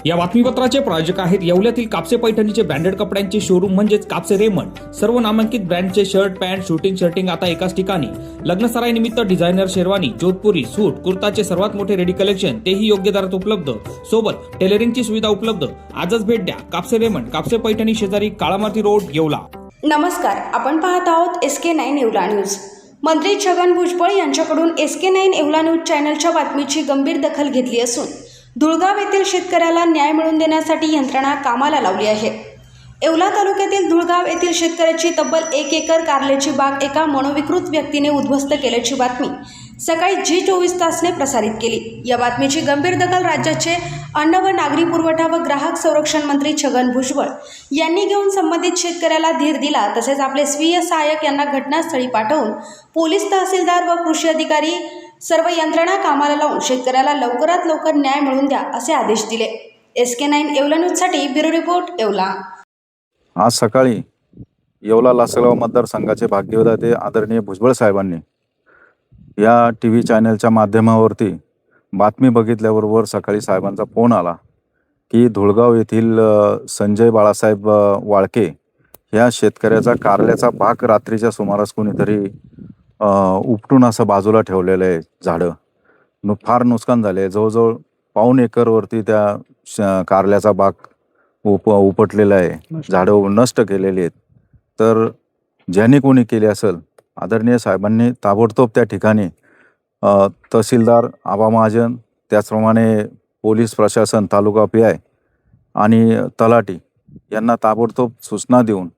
या बातमीपत्राचे प्रायोजक आहेत येवल्यातील कापसे पैठणीचे ब्रँडेड कपड्यांचे शोरूम म्हणजेच कापसे रेमंड। सर्व नामांकित ब्रँडचे शर्ट, पॅन्ट, शर्टिंग आता एकाच ठिकाणी। लग्न सराईनिमित्त डिझायनर शेरवानी, जोधपुरी, सूट, कुर्ताचे सर्वात मोठे रेडी कलेक्शन, तेही योग्य दरात उपलब्ध। सोबत टेलरिंगची सुविधा उपलब्ध। आजच भेट द्या कापसे रेमंड, कापसे पैठणी शेजारी काळामाती रोड, येवला। नमस्कार, आपण पाहत आहोत SK9 येवला न्यूज। मंत्री छगन भुजबळ यांच्याकडून SK9 येवला न्यूज चॅनलच्या बातमीची गंभीर दखल घेतली असून धुळगाव येथील शेतकऱ्याला न्याय मिळवून देण्यासाठी यंत्रणा कामाला लावली आहे। येवला तालुक्यातील धुळगाव येथील शेतकऱ्याची तब्बल 1 एकर कारल्याची बाग एका मनोविकृत व्यक्तीने उद्ध्वस्त केल्याची बातमी सकाळी G24 तासने प्रसारित केली। या बातमीची गंभीर दखल राज्याचे अन्न व नागरी पुरवठा व ग्राहक संरक्षण मंत्री छगन भुजबळ यांनी घेऊन संबंधित शेतकऱ्याला धीर दिला। तसेच आपले स्वीय सहाय्यक यांना घटनास्थळी पाठवून पोलीस, तहसीलदार व कृषी अधिकारी सर्व यंत्रणा कामाला लावून शेतकऱ्याला लवकरात लवकर न्याय मिळवून द्या असे आदेश दिले। SK9 येवला न्यूजसाठी ब्युरो रिपोर्ट, येवला। आज सकाळी येवला लासलगाव मतदारसंघाचे भाग्यविधाते आदरणीय भुजबळ साहेबांनी या TV चॅनलच्या माध्यमावरती बातमी बघितल्याबरोबर सकाळी साहेबांचा फोन आला की धुळगाव येथील संजय बाळासाहेब वाळके ह्या शेतकऱ्याचा कारल्याचा बाग रात्रीच्या सुमारास कोणीतरी उपटून असं बाजूला ठेवलेलं आहे। झाडं फार नुकसान झाले, जवळजवळ पाऊण एकरवरती त्या कारल्याचा बाग उपटलेला आहे, झाडं नष्ट केलेली आहेत। तर ज्यांनी कोणी केली असेल, आदरणीय साहेबांनी ताबडतोब त्या ठिकाणी तहसीलदार आबा महाजन, त्याचप्रमाणे पोलीस प्रशासन, तालुका PI आणि तलाठी यांना ताबडतोब सूचना देऊन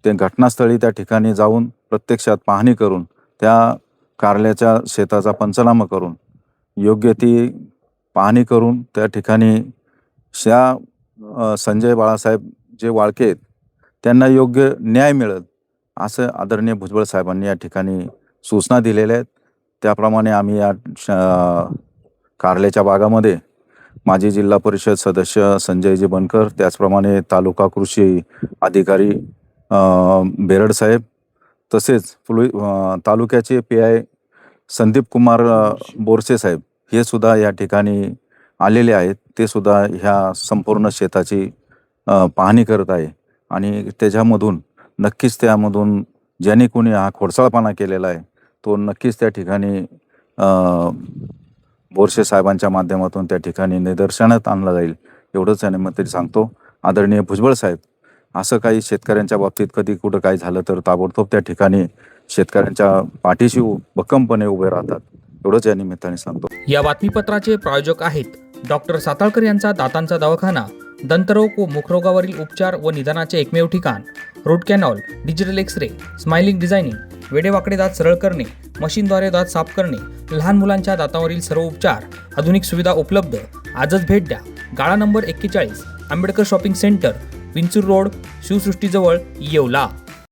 ते घटनास्थळी त्या ठिकाणी जाऊन प्रत्यक्षात पाहणी करून त्या कारल्याच्या शेताचा पंचनामा करून योग्य ती पाहणी करून त्या ठिकाणी संजय बाळासाहेब जे वाळके आहेत त्यांना योग्य न्याय मिळेल असं आदरणीय भुजबळ साहेबांनी या ठिकाणी सूचना दिलेल्या आहेत। त्याप्रमाणे आम्ही या कारल्याच्या बागामध्ये माजी जिल्हा परिषद सदस्य संजयजी बनकर, त्याचप्रमाणे तालुका कृषी अधिकारी बेरड साहेब, तसेच तालुक्याचे PI संदीप कुमार बोरसे साहेब हे सुद्धा या ठिकाणी आलेले आहेत। ते सुद्धा ह्या संपूर्ण शेताची पाहणी करत आहे आणि त्याच्यामधून नक्कीच त्यामधून ज्यांनी कोणी हा खोडसाळपणा केलेला आहे तो नक्कीच त्या ठिकाणी बोरसे साहेबांच्या माध्यमातून त्या ठिकाणी निदर्शनात आणला जाईल एवढंच आणि मग तरी सांगतो। आदरणीय भुजबळ साहेब असं काही शेतकऱ्यांच्या बाबतीत कधी कुठं काही झालं तर ताबडतोब त्या ठिकाणी शेतकऱ्यांच्या पाठीशी भक्कमपणे उभे राहतात एवढंच या निमित्ताने सांगतो। या बातमीपत्राचे प्रायोजक आहेत डॉक्टर साताळकर यांचा दातांचा दवाखाना, दंतरोग व मुखरोगावरील उपचार व निदानाचे एकमेव ठिकाण। Root canal, digital x-ray, smiling designing, वेडेवाकडे दात सरळ करणे, मशीनद्वारे दात साफ करणे, लहान मुलांच्या दातांवरील सर्व उपचार, आधुनिक सुविधा उपलब्ध। आजच भेट द्या। गाळा number 41, Ambedkar shopping centre, Vinchur road, शिवसृष्टीजवळ, येवला।